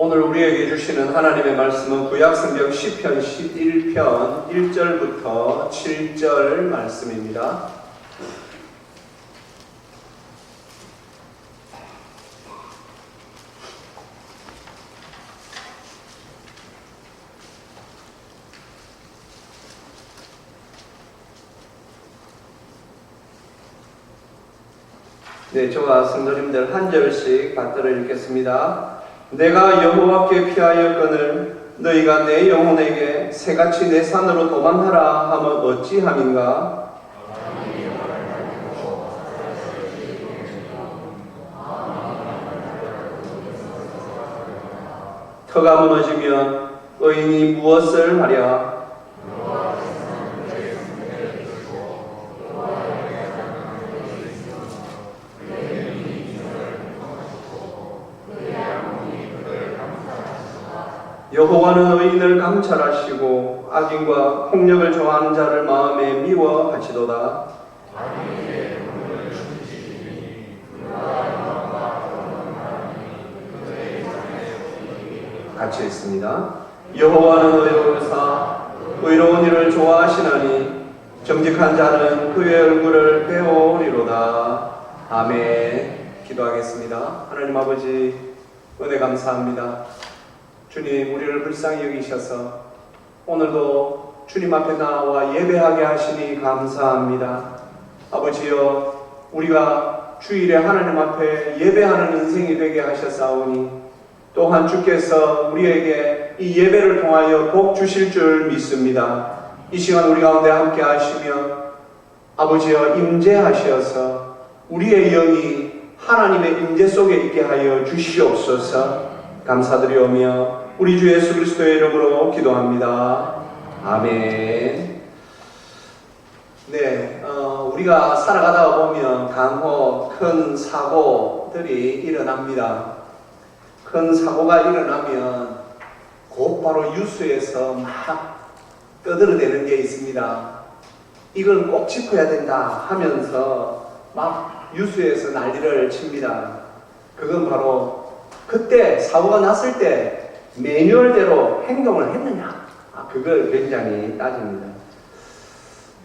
오늘 우리에게 주시는 하나님의 말씀은 구약성경 시편 11편 1절부터 7절 말씀입니다. 네, 저와 성도님들 한 절씩 받들어 읽겠습니다. 내가 여호와께 피하였거늘 너희가 내 영혼에게 새같이 내 산으로 도망하라 하면 어찌함인가? 터가 무너지면 의인이 무엇을 하랴? 여호와는 의인을 감찰하시고 악인과 폭력을 좋아하는 자를 마음에 미워하시도다. 같이 읽습니다. 여호와는 의로우사 의로운 이를 좋아하시나니 정직한 자는 그의 얼굴을 배우리로다. 아멘. 기도하겠습니다. 하나님 아버지 은혜 감사합니다. 주님, 우리를 불쌍히 여기셔서 오늘도 주님 앞에 나와 예배하게 하시니 감사합니다. 아버지여, 우리가 주일에 하나님 앞에 예배하는 인생이 되게 하셨사오니 또한 주께서 우리에게 이 예배를 통하여 복 주실 줄 믿습니다. 이 시간 우리 가운데 함께 하시며 아버지여 임재하셔서 우리의 영이 하나님의 임재 속에 있게 하여 주시옵소서. 감사드리오며 우리 주 예수 그리스도의 이름으로 기도합니다. 아멘. 네, 우리가 살아가다 보면 간혹 큰 사고들이 일어납니다. 큰 사고가 일어나면 곧바로 뉴스에서 막 떠들어대는 게 있습니다. 이걸 꼭 짚어야 된다 하면서 막 뉴스에서 난리를 칩니다. 그건 바로 그때 사고가 났을 때 매뉴얼대로 행동을 했느냐, 그걸 굉장히 따집니다.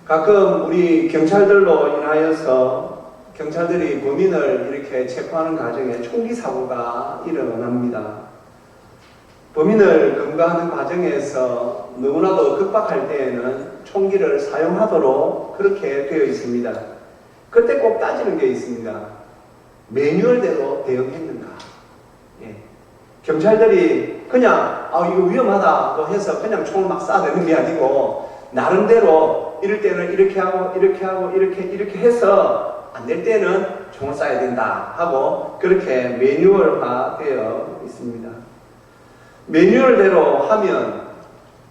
가끔 우리 경찰들로 인하여서 경찰들이 범인을 이렇게 체포하는 과정에 총기 사고가 일어납니다. 범인을 검거하는 과정에서 너무나도 급박할 때에는 총기를 사용하도록 그렇게 되어 있습니다. 그때 꼭 따지는 게 있습니다. 매뉴얼대로 대응했는가? 경찰들이 그냥 이거 위험하다고 해서 그냥 총을 막 쏴대는 게 아니고 나름대로 이럴 때는 이렇게 하고 이렇게 해서 안 될 때는 총을 쏴야 된다 하고 그렇게 매뉴얼화 되어 있습니다. 매뉴얼대로 하면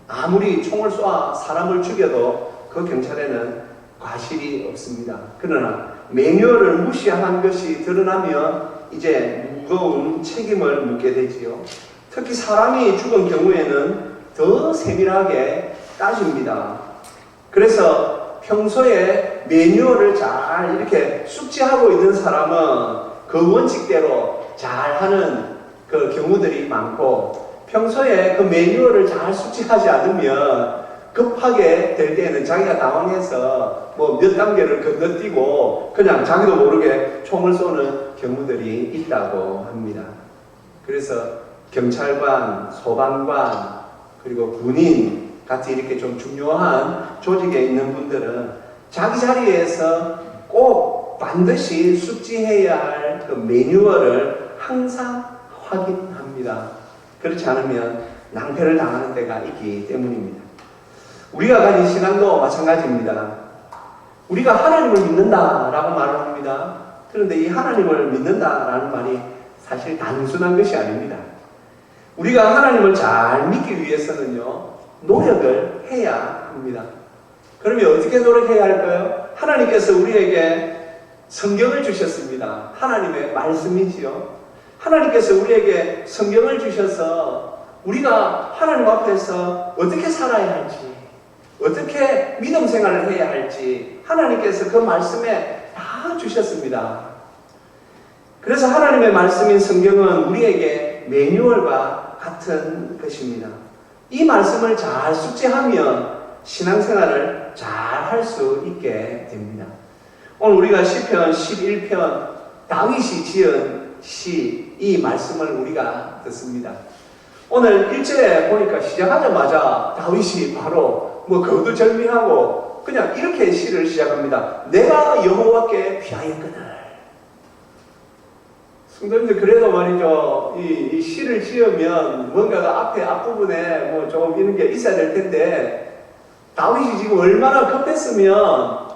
아무리 총을 쏴 사람을 죽여도 그 경찰에는 과실이 없습니다. 그러나 매뉴얼을 무시한 것이 드러나면 이제 무거운 책임을 묻게 되지요. 특히 사람이 죽은 경우에는 더 세밀하게 따집니다. 그래서 평소에 매뉴얼을 잘 이렇게 숙지하고 있는 사람은 그 원칙대로 잘 하는 그 경우들이 많고, 평소에 그 매뉴얼을 잘 숙지하지 않으면 급하게 될 때는 자기가 당황해서 뭐 몇 단계를 건너뛰고 그냥 자기도 모르게 총을 쏘는 경우들이 있다고 합니다. 그래서 경찰관, 소방관, 그리고 군인 같이 이렇게 좀 중요한 조직에 있는 분들은 자기 자리에서 꼭 반드시 숙지해야 할 그 매뉴얼을 항상 확인합니다. 그렇지 않으면 낭패를 당하는 데가 있기 때문입니다. 우리가 가진 신앙도 마찬가지입니다. 우리가 하나님을 믿는다라고 말을 합니다. 그런데 이 하나님을 믿는다라는 말이 사실 단순한 것이 아닙니다. 우리가 하나님을 잘 믿기 위해서는요, 노력을 해야 합니다. 그러면 어떻게 노력해야 할까요? 하나님께서 우리에게 성경을 주셨습니다. 하나님의 말씀이지요. 하나님께서 우리에게 성경을 주셔서 우리가 하나님 앞에서 어떻게 살아야 할지, 어떻게 믿음 생활을 해야 할지 하나님께서 그 말씀에 다 주셨습니다. 그래서 하나님의 말씀인 성경은 우리에게 매뉴얼과 같은 것입니다. 이 말씀을 잘 숙지하면 신앙생활을 잘 할 수 있게 됩니다. 오늘 우리가 시편 11편 다윗이 지은 시, 이 말씀을 우리가 듣습니다. 오늘 1절에 보니까 시작하자마자 다윗이 바로 거두절미하고 그냥 이렇게 시를 시작합니다. 내가 여호와께 피하였거늘. 성도님들, 그래도 말이죠, 이 시를 지으면 뭔가가 앞부분에 좀 이런 게 있어야 될 텐데, 다윗이 지금 얼마나 급했으면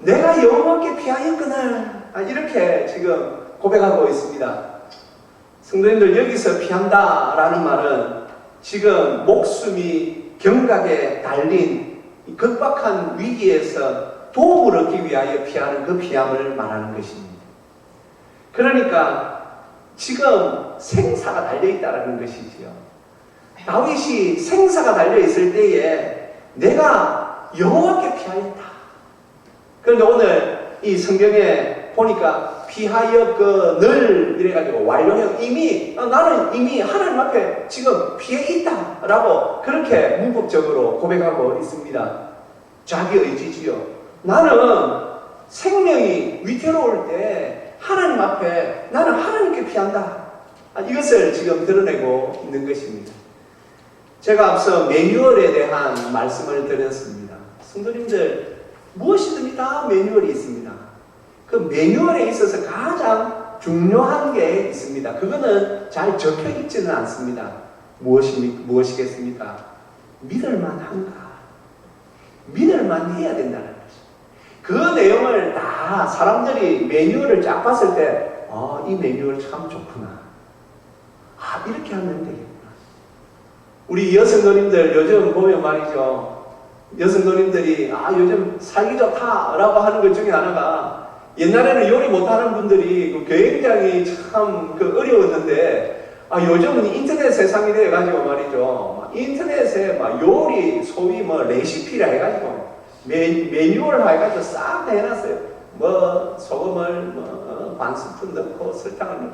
내가 여호와께 피하였거늘, 이렇게 지금 고백하고 있습니다. 성도님들, 여기서 피한다라는 말은 지금 목숨이 경각에 달린 급박한 위기에서 도움을 얻기 위하여 피하는 그 피함을 말하는 것입니다. 그러니까 지금 생사가 달려있다는 것이지요. 다윗이 생사가 달려있을 때에 내가 여호와께 피하였다. 그런데 오늘 이 성경에 보니까 피하였거늘 이래가지고 완료형, 이미 나는 이미 하나님 앞에 지금 피해 있다 라고 그렇게 문법적으로 고백하고 있습니다. 자기 의지지요. 나는 생명이 위태로울 때 하나님 앞에 나는 하나님께 피한다. 이것을 지금 드러내고 있는 것입니다. 제가 앞서 매뉴얼에 대한 말씀을 드렸습니다. 성도님들, 무엇이든지 다 매뉴얼이 있습니다. 그 매뉴얼에 있어서 가장 중요한 게 있습니다. 그거는 잘 적혀 있지는 않습니다. 무엇이겠습니까? 믿을만한가? 믿을만 해야 된다는 것입니다. 그 내용을 다 사람들이 매뉴얼을 쫙 봤을 때 이 매뉴얼 참 좋구나. 이렇게 하면 되겠구나. 우리 여성도님들 요즘 보면 말이죠. 여성도님들이 요즘 살기 좋다라고 하는 것 중에 하나가, 옛날에는 요리 못하는 분들이 굉장히 참 어려웠는데, 요즘은 인터넷 세상이 돼가지고 말이죠. 인터넷에 요리, 소위 레시피라 해가지고, 매뉴얼 해가지고 싹 해놨어요. 소금을 반 스푼 넣고, 설탕을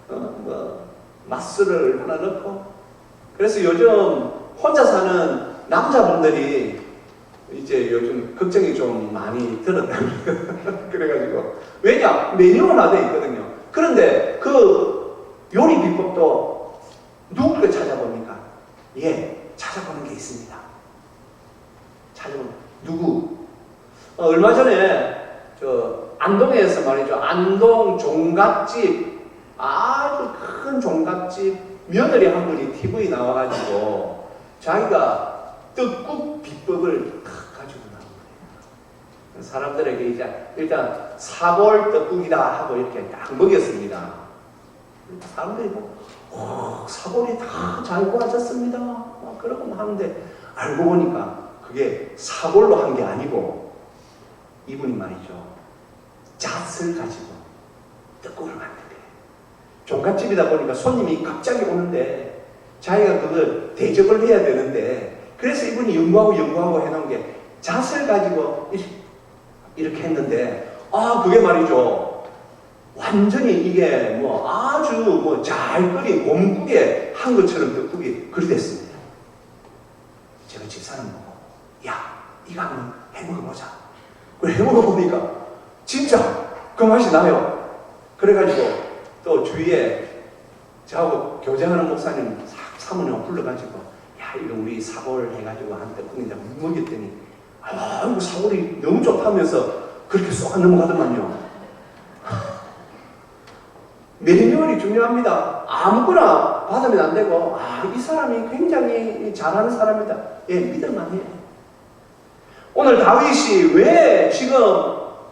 넣고, 맛술을 얼마나 넣고. 그래서 요즘 혼자 사는 남자분들이 이제 요즘 걱정이 좀 많이 들었답니다. 그래가지고, 왜냐? 매뉴얼화 되어 있거든요. 그런데 그 요리 비법도 누구를 찾아봅니까? 찾아보는 게 있습니다. 찾아보는, 누구? 얼마 전에 안동에서 말이죠. 안동 종갓집, 아주 큰 종갓집 며느리 한 분이 TV에 나와가지고 자기가 떡국 비법을 가지고 나온 거예요. 사람들에게 이제 일단 사골 떡국이다 하고 이렇게 딱 먹였습니다. 사람들이 사골이 다 잘 구워졌습니다. 그러고 하는데 알고 보니까 그게 사골로 한 게 아니고 이분이 말이죠. 잣을 가지고 떡국을 만든 거예요. 종갓집이다 보니까 손님이 갑자기 오는데 자기가 그걸 대접을 해야 되는데, 그래서 이분이 연구하고 해놓은 게 잣을 가지고 이렇게 했는데, 그게 말이죠. 완전히 이게 아주 잘 끓인 곰국에 한 것처럼 떡국이 그리 됐습니다. 제가 집사람 보고, 이거 한번 해먹어보자. 그래, 해먹어보니까 진짜 그 맛이 나요. 그래가지고 또 주위에 저하고 교제하는 목사님 사모님 불러가지고, 이거 우리 사골 해가지고 한 떡국인데 먹였더니, 이거 사골이 너무 좋다면서 그렇게 쏙 안 넘어가더만요. 매뉴얼이 중요합니다. 아무거나 받으면 안 되고, 이 사람이 굉장히 잘하는 사람이다. 믿을만 해요. 오늘 다윗이 왜 지금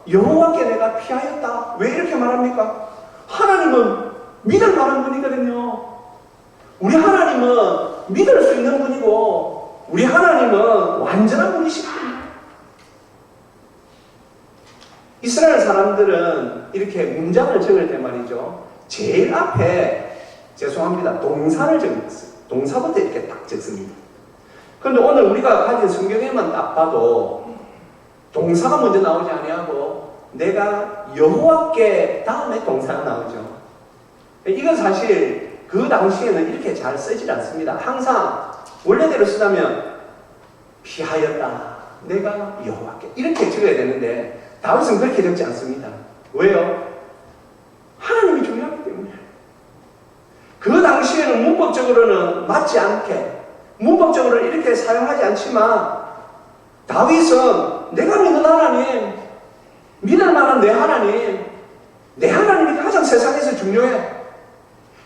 여호와께 내가 피하였다, 왜 이렇게 말합니까? 하나님은 믿을 만한 분이거든요. 우리 하나님은 믿을 수 있는 분이고, 우리 하나님은 완전한 분이시거든요. 이스라엘 사람들은 이렇게 문장을 적을 때 말이죠. 제일 앞에, 죄송합니다, 동사를 적었어요. 동사부터 이렇게 딱 적습니다. 그런데 오늘 우리가 가진 성경에만 딱 봐도 동사가 먼저 나오지 아니하고 내가 여호와께 다음에 동사가 나오죠. 이건 사실 그 당시에는 이렇게 잘 쓰질 않습니다. 항상 원래대로 쓰자면 피하였다. 내가 여호와께 이렇게 적어야 되는데 다윗은 그렇게 적지 않습니다. 왜요? 하나님이 중요하기 때문에. 그 당시에는 문법적으로는 맞지 않게 문법적으로 이렇게 사용하지 않지만 다윗은 내가 믿는 하나님, 믿을 만한 내 하나님이 가장 세상에서 중요해.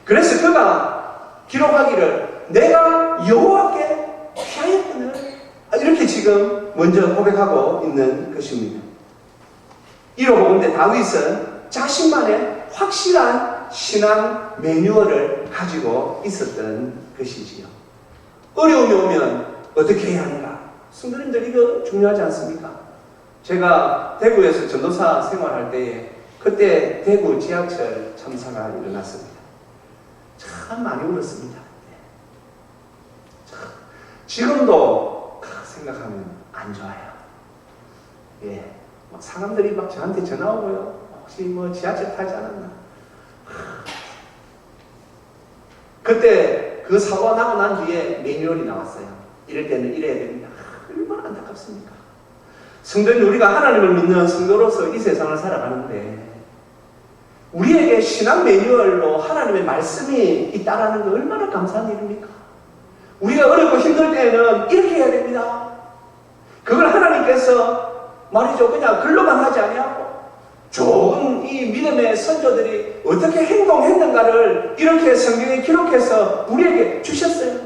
그래서 그가 기록하기를 내가 여호와께 피하였거늘 이렇게 지금 먼저 고백하고 있는 것입니다. 이로 보건대 다윗은 자신만의 확실한 신앙 매뉴얼을 가지고 있었던 것이지요. 어려움이 오면 어떻게 해야 하는가? 성도님들 이거 중요하지 않습니까? 제가 대구에서 전도사 생활할 때에 그때 대구 지하철 참사가 일어났습니다. 참 많이 울었습니다. 지금도 생각하면 안 좋아요. 예, 막 사람들이 막 저한테 전화 오고요. 혹시 뭐 지하철 타지 않았나? 그때 그 사고가 나고 난 뒤에 매뉴얼이 나왔어요. 이럴 때는 이래야 됩니다. 얼마나 안타깝습니까? 성도님, 우리가 하나님을 믿는 성도로서 이 세상을 살아가는데 우리에게 신앙 매뉴얼로 하나님의 말씀이 있다라는 거 얼마나 감사한 일입니까? 우리가 어렵고 힘들 때에는 이렇게 해야 됩니다. 그걸 하나님께서 말이죠, 그냥 글로만 하지 아니하고 좋은 이 믿음의 선조들이 어떻게 행동했는가를 이렇게 성경에 기록해서 우리에게 주셨어요.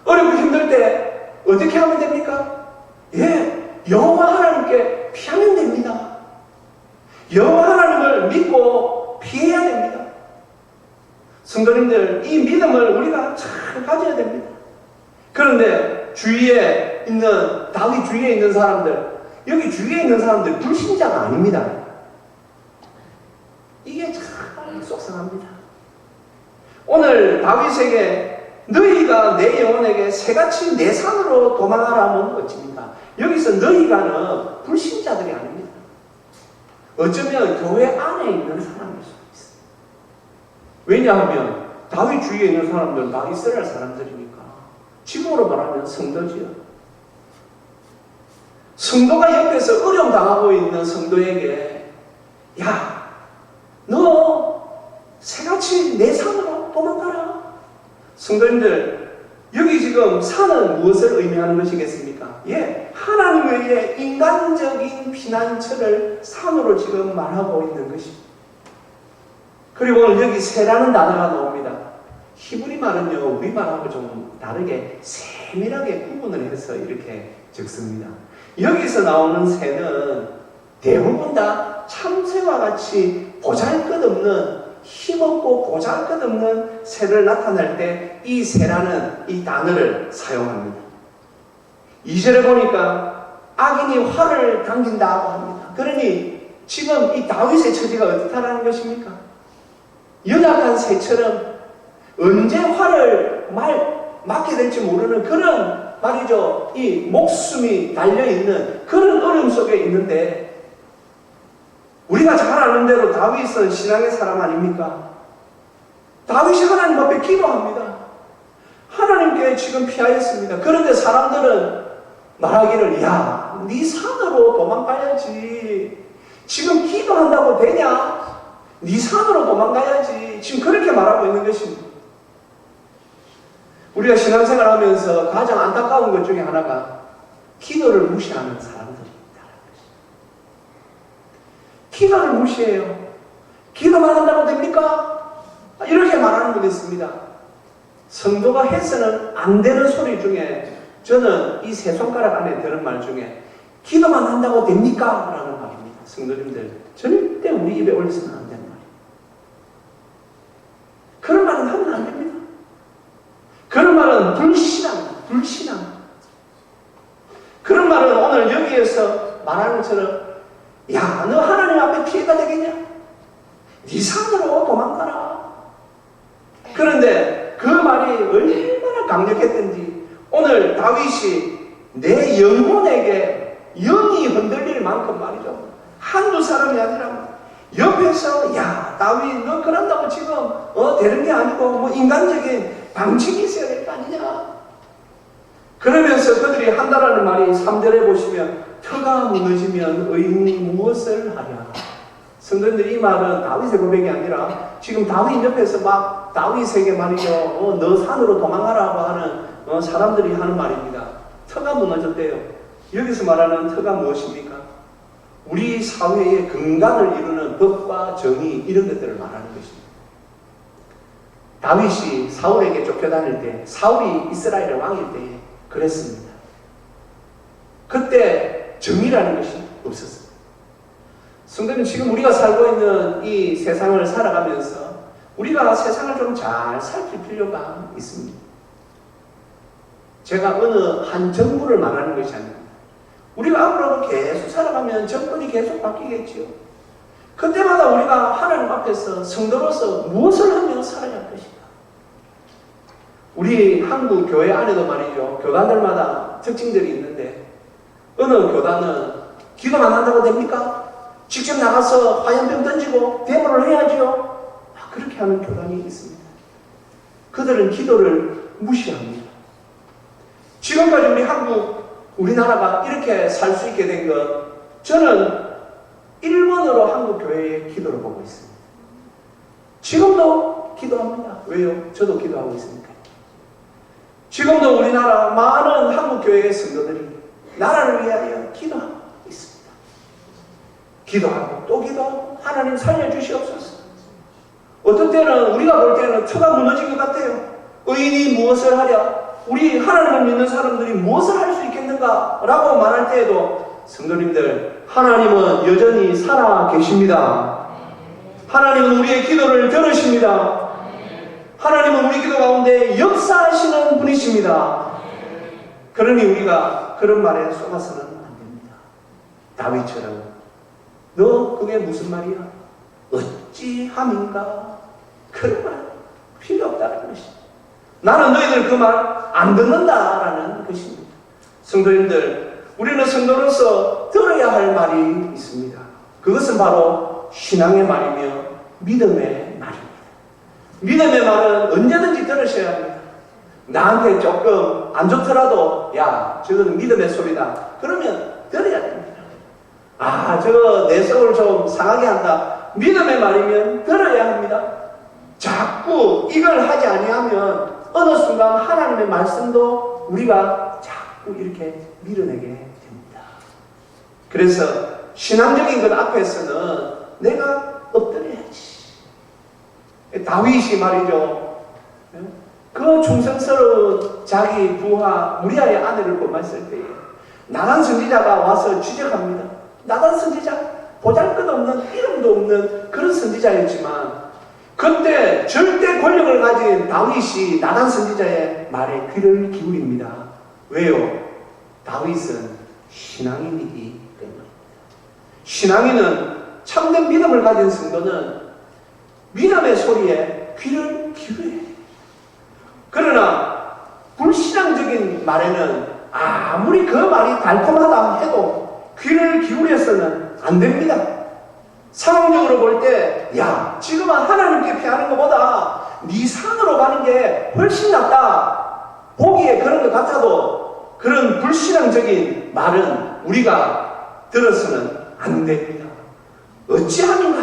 어렵고 힘들 때 어떻게 하면 됩니까? 예, 여호와 하나님께 피하면 됩니다. 여호와 하나님을 믿고 피해야 됩니다. 성도님들, 이 믿음을 우리가 잘 가져야 됩니다. 그런데 주위에 있는, 다윗 주위에 있는 사람들, 여기 주위에 있는 사람들 불신자가 아닙니다. 이게 참 속상합니다. 오늘 다윗에게 너희가 내 영혼에게 새같이 내 산으로 도망하라 하면 어찌입니까? 여기서 너희가는 불신자들이 아닙니다. 어쩌면 교회 안에 있는 사람일 수도 있어요. 왜냐하면 다윗 주위에 있는 사람들은 다 이스라엘 사람들이니까. 지금으로 말하면 성도지요. 성도가 옆에서 어려움 당하고 있는 성도에게 야, 너 새같이 내 산으로 도망가라. 성도님들, 여기 지금 산은 무엇을 의미하는 것이겠습니까? 예, 하나님의 인간적인 피난처를 산으로 지금 말하고 있는 것입니다. 그리고 오늘 여기 새라는 단어가 나옵니다. 히브리 말은요, 우리말하고 좀 다르게 세밀하게 구분을 해서 이렇게 적습니다. 여기서 나오는 새는 대부분 다 참새와 같이 보잘것없는, 힘없고 보잘것없는 새를 나타낼 때 이 새라는 이 단어를 사용합니다. 2절에 보니까 악인이 활을 당긴다고 합니다. 그러니 지금 이 다윗의 처지가 어떻다라는 것입니까? 연약한 새처럼 언제 활을 맞게 될지 모르는 그런 말이죠. 이 목숨이 달려있는 그런 어려움 속에 있는데 우리가 잘 아는 대로 다윗은 신앙의 사람 아닙니까? 다윗이 하나님 앞에 기도합니다. 하나님께 지금 피하였습니다. 그런데 사람들은 말하기를 야, 네 산으로 도망가야지. 지금 기도한다고 되냐? 네 산으로 도망가야지. 지금 그렇게 말하고 있는 것입니다. 우리가 신앙생활 하면서 가장 안타까운 것 중에 하나가 기도를 무시하는 사람들이 있다는 것입니다. 기도를 무시해요. 기도만 한다고 됩니까? 이렇게 말하는 분이 있습니다. 성도가 해서는 안 되는 소리 중에 저는 이 세 손가락 안에 드는 말 중에 기도만 한다고 됩니까? 라는 말입니다. 성도님들, 절대 우리 입에 올려서는 안 되는 말이에요. 그런 말은 하면 안 됩니다. 그런 말은 불신앙입니다. 불신앙. 그런 말은 오늘 여기에서 말하는 것처럼 야, 너 하나님 앞에 피해가 되겠냐? 네 산으로 도망가라. 그런데 그 말이 얼마나 강력했던지 오늘 다윗이 내 영혼에게 영이 흔들릴 만큼 말이죠. 한두 사람이 아니라 옆에서 야 다윗 너 그런다고 지금 되는 게 아니고 뭐 인간적인 방식이 있어야 될 거 아니냐. 그러면서 그들이 한다라는 말이 3절에 보시면 터가 무너지면 의인이 무엇을 하랴. 성도님들 이 말은 다윗의 고백이 아니라 지금 다윗 옆에서 막 다윗에게 말이죠. 너 산으로 도망가라고 하는 사람들이 하는 말입니다. 터가 무너졌대요. 여기서 말하는 터가 무엇입니까? 우리 사회의 근간을 이루는 법과 정의 이런 것들을 말하는 것입니다. 다윗이 사울에게 쫓겨다닐 때 사울이 이스라엘의 왕일 때에 그랬습니다. 그때 정의라는 것이 없었습니다. 성도님 지금 우리가 살고 있는 이 세상을 살아가면서 우리가 세상을 좀 잘 살필 필요가 있습니다. 제가 어느 한 정부를 말하는 것이 아닙니다. 우리가 앞으로도 계속 살아가면 정권이 계속 바뀌겠지요. 그때마다 우리가 하나님 앞에서 성도로서 무엇을 하며 살아야 할 것인가? 우리 한국 교회 안에도 말이죠. 교단들마다 특징들이 있는데 어느 교단은 기도만 한다고 됩니까? 직접 나가서 화염병 던지고 데모를 해야지요. 그렇게 하는 교단이 있습니다. 그들은 기도를 무시합니다. 지금까지 우리 우리나라가 이렇게 살 수 있게 된 것, 저는 1번으로 한국 교회의 기도를 보고 있습니다. 지금도 기도합니다. 왜요? 저도 기도하고 있으니까. 지금도 우리나라 많은 한국 교회의 성도들이 나라를 위하여 기도하고 있습니다. 기도하고 또 기도하고 하나님 살려주시옵소서. 어떤 때는 우리가 볼 때는 터가 무너진 것 같아요. 의인이 무엇을 하랴? 우리 하나님을 믿는 사람들이 무엇을 할 수 있겠는가? 라고 말할 때에도 성도님들, 하나님은 여전히 살아 계십니다. 하나님은 우리의 기도를 들으십니다. 하나님은 우리 기도 가운데 역사하시는 분이십니다. 그러니 우리가 그런 말에 속아서는 안 됩니다. 다윗처럼 너 그게 무슨 말이야? 어찌함인가? 그런 말 필요 없다는 것입니다. 나는 너희들 그 말 안 듣는다라는 것입니다. 성도님들, 우리는 성도로서 들어야 할 말이 있습니다. 그것은 바로 신앙의 말이며 믿음의 말입니다. 믿음의 말은 언제든지 들으셔야 합니다. 나한테 조금 안 좋더라도 야, 저거는 믿음의 소리다. 그러면 들어야 됩니다. 아, 저거 내 속을 좀 상하게 한다. 믿음의 말이면 들어야 합니다. 자꾸 이걸 하지 아니하면 어느 순간 하나님의 말씀도 우리가 자꾸 이렇게 밀어내게 됩니다. 그래서 신앙적인 것 앞에서는 내가 엎드려야지. 다윗이 말이죠. 그 충성스러운 자기 부하 우리아의 아내를 범했을 때에 나단 선지자가 와서 지적합니다. 나단 선지자 보잘것없는 이름도 없는 그런 선지자였지만 그때 절대 권력을 가진 다윗이 나단 선지자의 말에 귀를 기울입니다. 왜요? 다윗은 신앙인이기 때문입니다. 신앙인은 참된 믿음을 가진 성도는 믿음의 소리에 귀를 기울여야 됩니다. 그러나 불신앙적인 말에는 아무리 그 말이 달콤하다 해도 귀를 기울여서는 안 됩니다. 상황적으로 볼 때, 야, 지금은 하나님께 피하는 것보다 네 산으로 가는 게 훨씬 낫다. 보기에 그런 것 같아도 그런 불신앙적인 말은 우리가 들어서는 안 됩니다. 어찌함인가?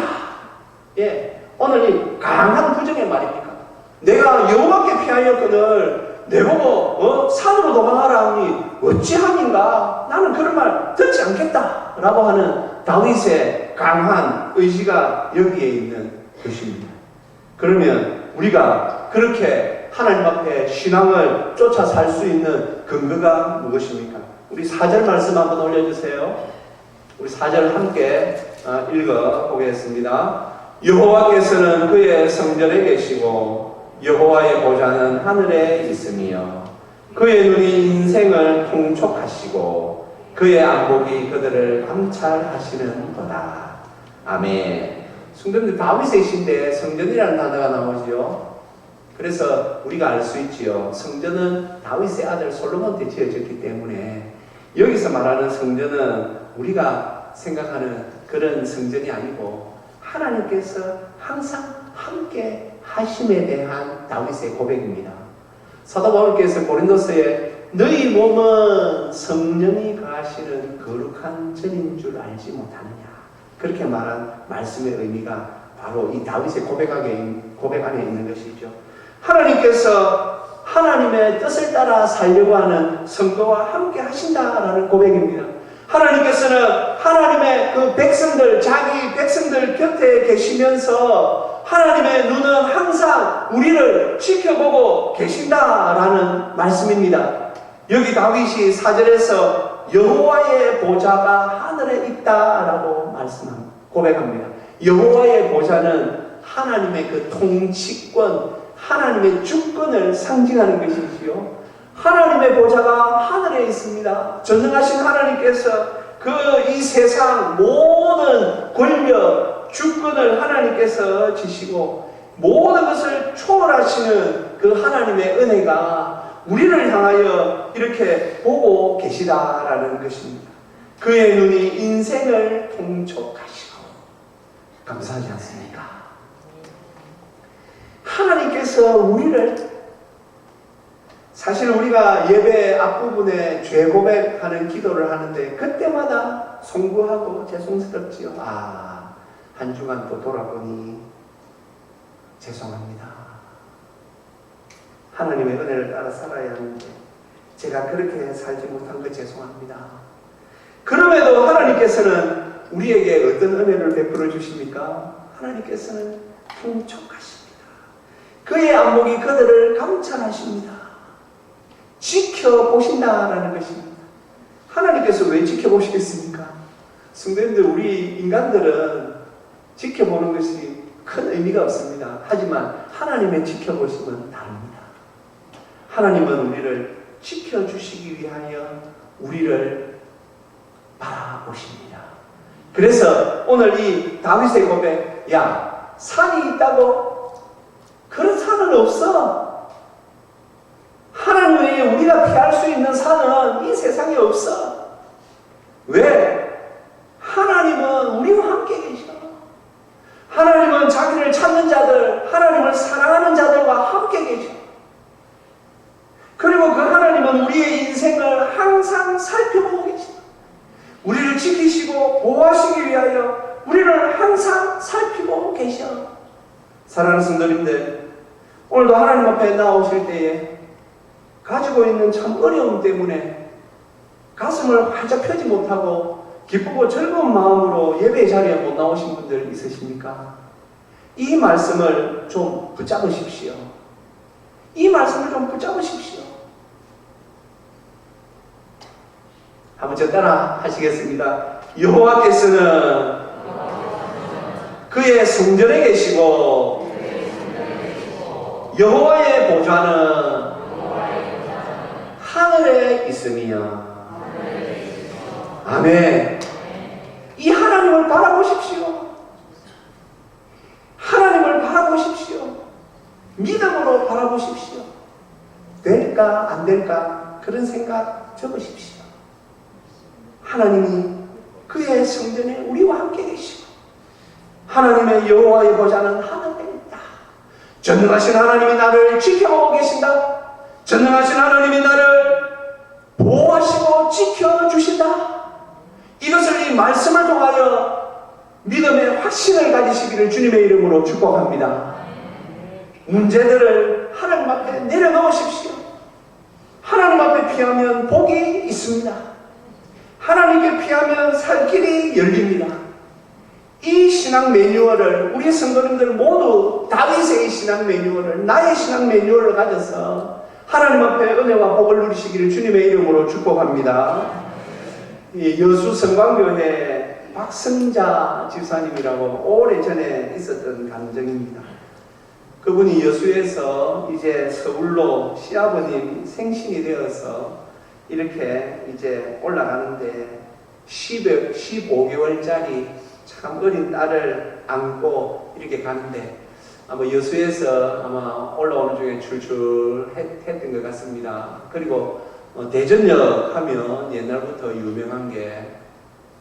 예, 오늘 이 강한 부정의 말입니까? 내가 여호와께 피하였거늘 내보고 산으로 도망하라 하니 어찌함인가? 나는 그런 말 듣지 않겠다 라고 하는 다윗의 강한 의지가 여기에 있는 것입니다. 그러면 우리가 그렇게 하나님 앞에 신앙을 쫓아 살 수 있는 근거가 무엇입니까? 우리 4절 말씀 한번 올려주세요. 우리 4절 함께 읽어보겠습니다. 여호와께서는 그의 성전에 계시고 여호와의 보좌는 하늘에 있으며 그의 눈이 인생을 통촉하시고 그의 안복이 그들을 감찰하시는 거다. 아멘. 성도님들, 다윗의 시인데 성전이라는 단어가 나오죠. 그래서 우리가 알 수 있지요. 성전은 다윗의 아들 솔로몬 때 지어졌기 때문에 여기서 말하는 성전은 우리가 생각하는 그런 성전이 아니고 하나님께서 항상 함께 하심에 대한 다윗의 고백입니다. 사도 바울께서 고린도서에 너희 몸은 성령이 거하시는 거룩한 전인 줄 알지 못하느냐, 그렇게 말한 말씀의 의미가 바로 이 다윗의 고백 안에 있는 것이죠. 하나님께서 하나님의 뜻을 따라 살려고 하는 성도와 함께 하신다라는 고백입니다. 하나님께서는 하나님의 그 백성들, 자기 백성들 곁에 계시면서 하나님의 눈은 항상 우리를 지켜보고 계신다라는 말씀입니다. 여기 다윗이 4절에서 여호와의 보좌가 하늘에 있다라고 고백합니다. 여호와의 보좌는 하나님의 그 통치권, 하나님의 주권을 상징하는 것이지요. 하나님의 보좌가 하늘에 있습니다. 전능하신 하나님께서 이 세상 모든 권력, 주권을 하나님께서 지시고 모든 것을 초월하시는 그 하나님의 은혜가 우리를 향하여 이렇게 보고 계시다라는 것입니다. 그의 눈이 인생을 통촉하시고, 감사하지 않습니까? 하나님께서 우리를, 사실 우리가 예배 앞부분에 죄 고백하는 기도를 하는데 그때마다 송구하고 죄송스럽지요. 한 주간 또 돌아보니 죄송합니다. 하나님의 은혜를 따라 살아야 하는데 제가 그렇게 살지 못한 거 죄송합니다. 그럼에도 하나님께서는 우리에게 어떤 은혜를 베풀어 주십니까? 하나님께서는 통촉하십니다. 그의 안목이 그들을 감찰하십니다. 지켜보신다라는 것입니다. 하나님께서 왜 지켜보시겠습니까? 성도님들, 우리 인간들은 지켜보는 것이 큰 의미가 없습니다. 하지만 하나님의 지켜보심은 다릅니다. 하나님은 우리를 지켜주시기 위하여 우리를 바라보십니다. 그래서 오늘 이 다윗의 고백, 야, 산이 있다고? 그런 산은 없어. 하나님 외에 우리가 피할 수 있는 산은 이 세상에 없어. 왜? 하나님은 우리와 함께 계셔. 하나님은 자기를 찾는 자들, 하나님을 사랑하는 자들과 함께 계셔. 그리고 그 하나님은 우리의 인생을 항상 살펴보고 계셔. 우리를 지키시고 보호하시기 위하여 우리를 항상 살피고 계셔. 사랑하는 성도님들, 오늘도 하나님 앞에 나오실 때에 가지고 있는 참 어려움 때문에 가슴을 활짝 펴지 못하고 기쁘고 즐거운 마음으로 예배 자리에 못 나오신 분들 있으십니까? 이 말씀을 좀 붙잡으십시오. 이 말씀을 좀 붙잡으십시오. 한번 저 따라 하시겠습니다. 여호와께서는 그의 성전에 계시고 여호와의 보좌는 하늘에 있으며. 아멘. 이 하나님을 바라보십시오. 하나님을 바라보십시오. 믿음으로 바라보십시오. 될까 안 될까 그런 생각 적으십시오. 하나님이 그의 성전에 우리와 함께 계시고 하나님의 여호와의 보좌는 하늘에 있다. 전능하신 하나님이 나를 지켜보고 계신다. 전능하신 하나님이 나를 보호하시고 지켜주신다. 이것을 이 말씀을 통하여 믿음의 확신을 가지시기를 주님의 이름으로 축복합니다. 문제들을 하나님 앞에 내려놓으십시오. 하나님 앞에 피하면 복이 있습니다. 하나님께 피하면 살 길이 열립니다. 이 신앙 매뉴얼을 우리 성도님들 모두 다윗의 신앙 매뉴얼을, 나의 신앙 매뉴얼을 가져서 하나님 앞에 은혜와 복을 누리시기를 주님의 이름으로 축복합니다. 여수 성광교회 박성자 집사님이라고 오래전에 있었던 감정입니다. 그분이 여수에서 이제 서울로 시아버님 생신이 되어서 이렇게 이제 올라가는데 15개월짜리 참 어린 딸을 안고 이렇게 가는데 아마 여수에서 아마 올라오는 중에 출출했던 것 같습니다. 그리고 대전역 하면 옛날부터 유명한 게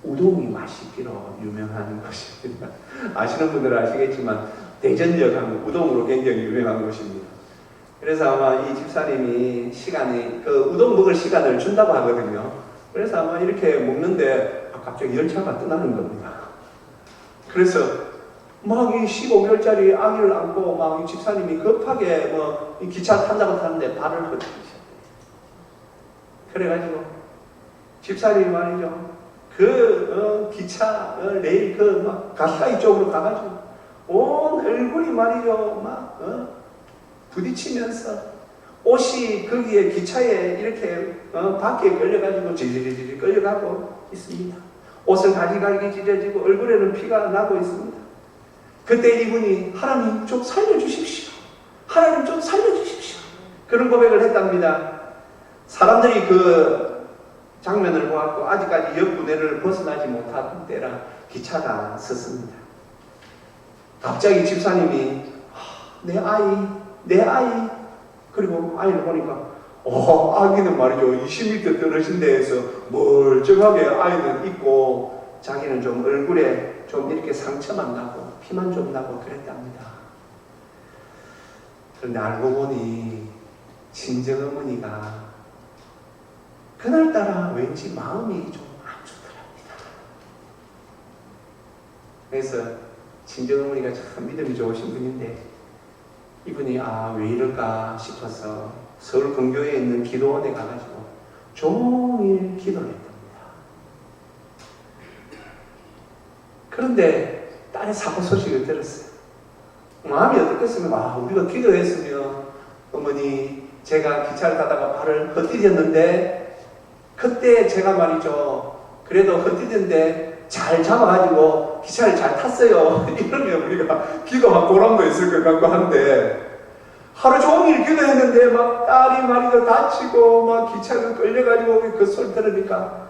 우동이 맛있기로 유명한 곳입니다. 아시는 분들은 아시겠지만 대전역 하면 우동으로 굉장히 유명한 곳입니다. 그래서 아마 이 집사님이 그 우동 먹을 시간을 준다고 하거든요. 그래서 아마 이렇게 먹는데 갑자기 열차가 떠나는 겁니다. 그래서 막 이 15개월짜리 아기를 안고 막 이 집사님이 급하게 이 기차 탄다고 타는데 발을 헛디디셨대요. 그래가지고 집사님이 말이죠. 기차, 레일 막 가까이 쪽으로 가가지고 온 얼굴이 말이죠. 부딪히면서 옷이 거기에 기차에 이렇게 바퀴에 끌려가지고 지지지지 끌려가고 있습니다. 옷은 가지가지 찢어지고 얼굴에는 피가 나고 있습니다. 그때 이분이 하나님 좀 살려주십시오. 하나님 좀 살려주십시오. 그런 고백을 했답니다. 사람들이 그 장면을 보았고 아직까지 역부대를 벗어나지 못한 때라 기차가 섰습니다. 갑자기 집사님이 내 아이 그리고 아이를 보니까 아기는 말이죠 20m 떨어진 데에서 멀쩡하게 아이는 있고 자기는 좀 얼굴에 좀 이렇게 상처만 나고 피만 좀 나고 그랬답니다. 그런데 알고 보니 친정어머니가 그날따라 왠지 마음이 좀 안 좋더랍니다. 그래서 친정어머니가 참 믿음이 좋으신 분인데 이분이 왜 이럴까 싶어서 서울 근교에 있는 기도원에 가가지고 종일 기도를 했답니다. 그런데 딸의 사고 소식을 들었어요. 마음이 어떻겠으면 우리가 기도했으면 어머니 제가 기차를 타다가 발을 헛디뎠는데 그때 제가 말이죠 그래도 헛디뎠는데 잘 잡아가지고 기차를 잘 탔어요. 이러면 우리가 기도한 보람도 있을 것 같고 한데 하루 종일 기도했는데 막 딸이 말이죠 다치고 막 기차가 끌려가지고 그 소리 들으니까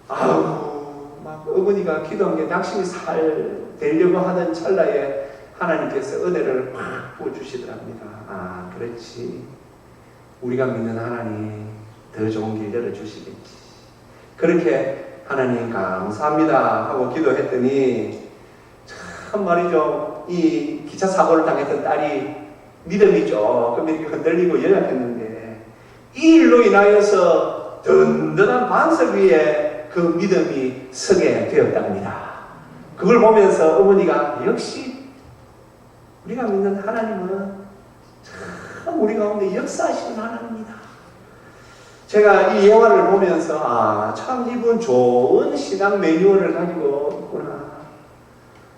막 어머니가 기도한 게 낙심이 살 되려고 하던 찰나에 하나님께서 은혜를 막 부어주시더랍니다. 그렇지 우리가 믿는 하나님 더 좋은 길 열어주시겠지. 그렇게 하나님 감사합니다 하고 기도했더니 참 말이죠 이 기차 사고를 당했던 딸이 믿음이 조금 이렇게 흔들리고 연약했는데 이 일로 인하여서 든든한 반석 위에 그 믿음이 서게 되었답니다. 그걸 보면서 어머니가 역시 우리가 믿는 하나님은 참 우리 가운데 역사하시는 하나님입니다. 제가 이 예화를 보면서 참 이분 좋은 신앙 매뉴얼을 가지고 있구나.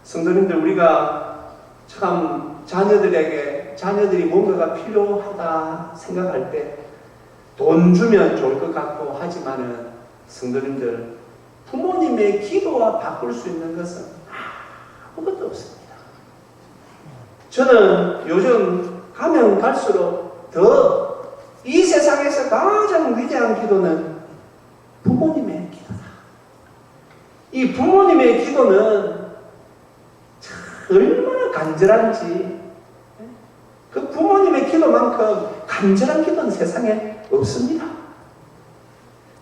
성도님들 우리가 참 자녀들이 뭔가가 필요하다 생각할 때 돈 주면 좋을 것 같고 하지만은 성도님들 부모님의 기도와 바꿀 수 있는 것은 아무것도 없습니다. 저는 요즘 가면 갈수록 더 이 세상에서 가장 위대한 기도는 부모님의 기도다. 이 부모님의 기도는 얼마나 간절한지 그 부모님의 기도만큼 간절한 기도는 세상에 없습니다.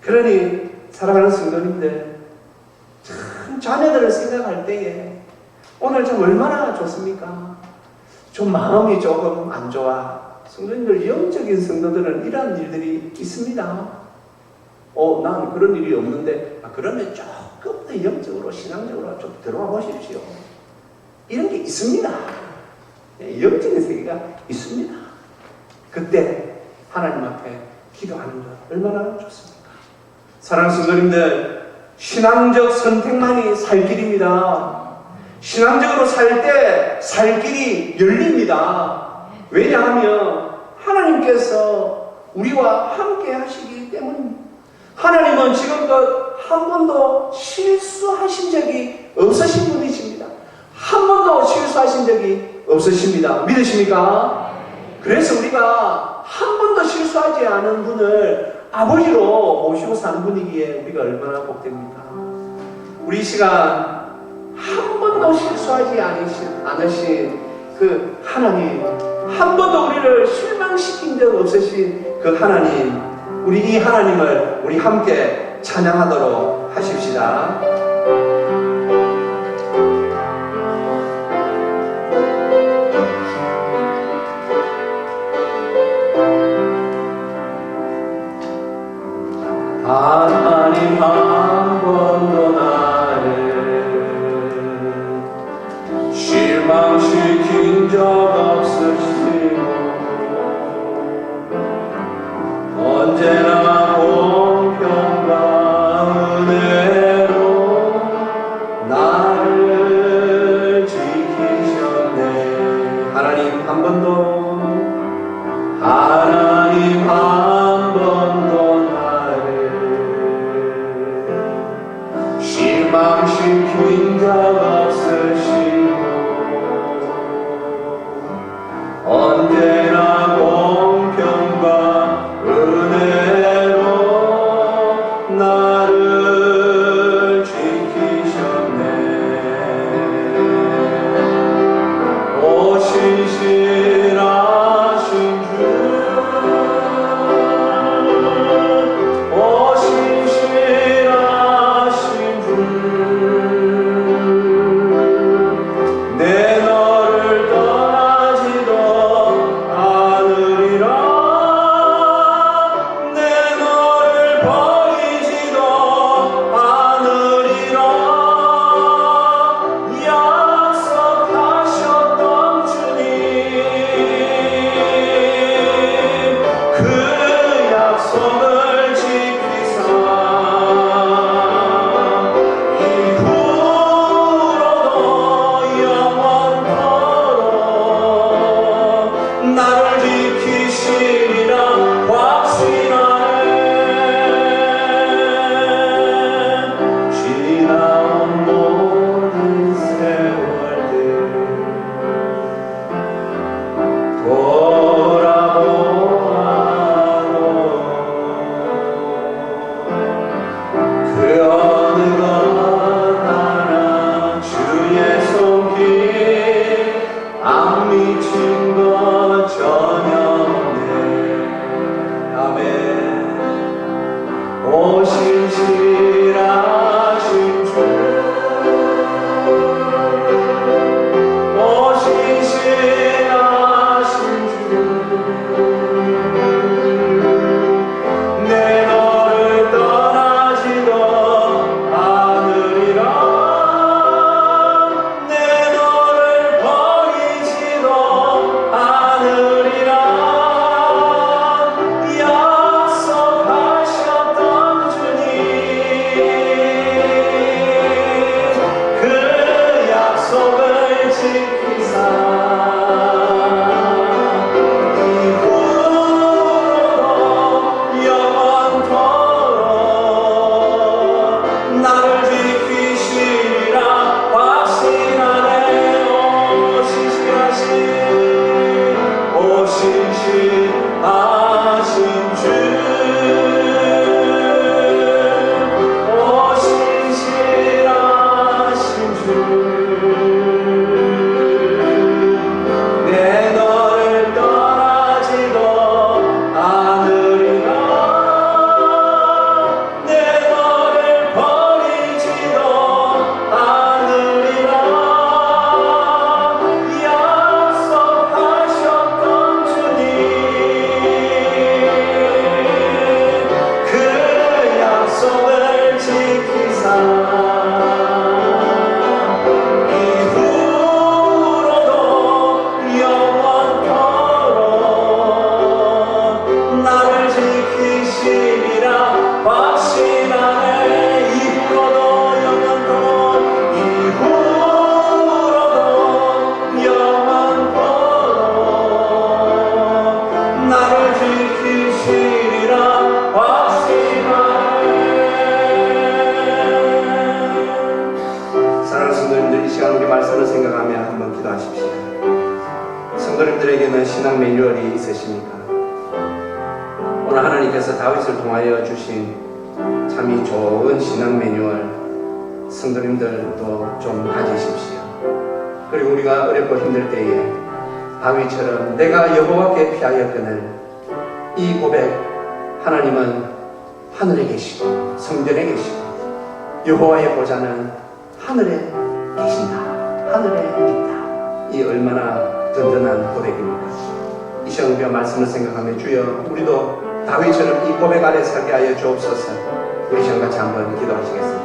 그러니 사랑하는 성도님들 참 자녀들을 생각할 때에 오늘 참 얼마나 좋습니까? 좀 마음이 조금 안 좋아. 성도님들 영적인 성도들은 이런 일들이 있습니다. 난 그런 일이 없는데 그러면 조금 더 영적으로 신앙적으로 좀 들어와 보십시오. 이런 게 있습니다. 영적인 세계가 있습니다. 그때 하나님 앞에 기도하는 것 얼마나 좋습니까? 사랑하는 성도님들 신앙적 선택만이 살 길입니다. 신앙적으로 살 때 살 길이 열립니다. 왜냐하면 하나님께서 우리와 함께 하시기 때문입니다. 하나님은 지금껏 한 번도 실수하신 적이 없으신 분이십니다. 한 번도 실수하신 적이 없으십니다. 믿으십니까? 그래서 우리가 한 번도 실수하지 않은 분을 아버지로 모시고 사는 분이기에 우리가 얼마나 복됩니까? 우리 시간 한 번도 실수하지 않으신 그 하나님, 한 번도 우리를 실망시킨 적 없으신 그 하나님, 우리 이 하나님을 우리 함께 찬양하도록 하십시다. 신앙 매뉴얼이 있으십니까? 오늘 하나님께서 다윗을 통하여 주신 참이 좋은 신앙 매뉴얼 성도님들도 좀 가지십시오. 그리고 우리가 어렵고 힘들 때에 다윗처럼 내가 여호와께 피하였거늘, 이 고백, 하나님은 하늘에 계시고 성전에 계시고 여호와의 보좌는 하늘에 계신다, 하늘에 있다. 이 얼마나 든든한 고백입니까? 이 시간 우리가 말씀을 생각하며 주여 우리도 다윗처럼 이 고백 아래 살게 하여 주옵소서. 우리 시간 같이 한번 기도하시겠습니다.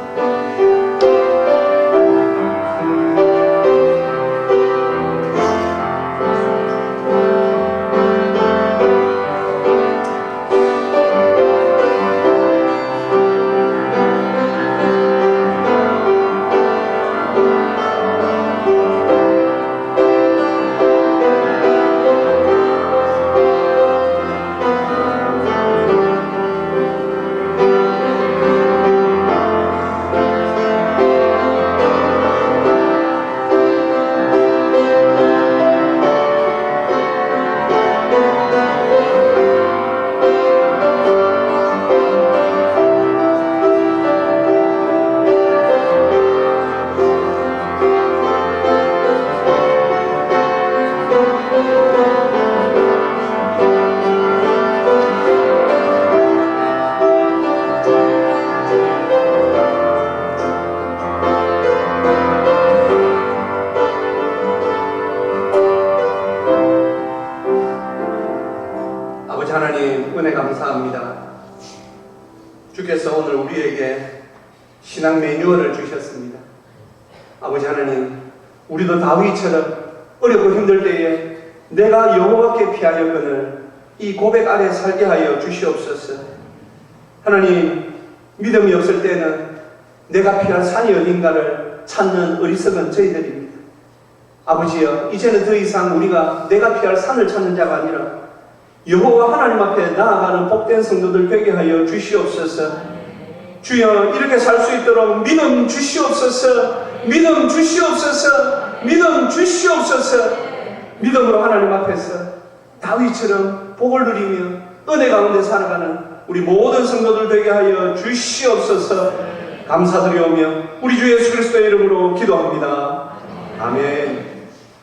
하나님, 은혜 감사합니다. 주께서 오늘 우리에게 신앙 매뉴얼을 주셨습니다. 아버지 하나님, 우리도 다윗처럼 어렵고 힘들 때에 내가 여호와께 피하였거늘 이 고백 아래 살게 하여 주시옵소서. 하나님, 믿음이 없을 때는 내가 피할 산이 어딘가를 찾는 어리석은 저희들입니다. 아버지여, 이제는 더 이상 우리가 내가 피할 산을 찾는 자가 아니라 여호와 하나님 앞에 나아가는 복된 성도들 되게 하여 주시옵소서. 주여, 이렇게 살 수 있도록 믿음 주시옵소서. 믿음 주시옵소서. 믿음 주시옵소서. 믿음으로 하나님 앞에서 다윗처럼 복을 누리며 은혜 가운데 살아가는 우리 모든 성도들 되게 하여 주시옵소서. 감사드리오며 우리 주 예수 그리스도의 이름으로 기도합니다. 아멘.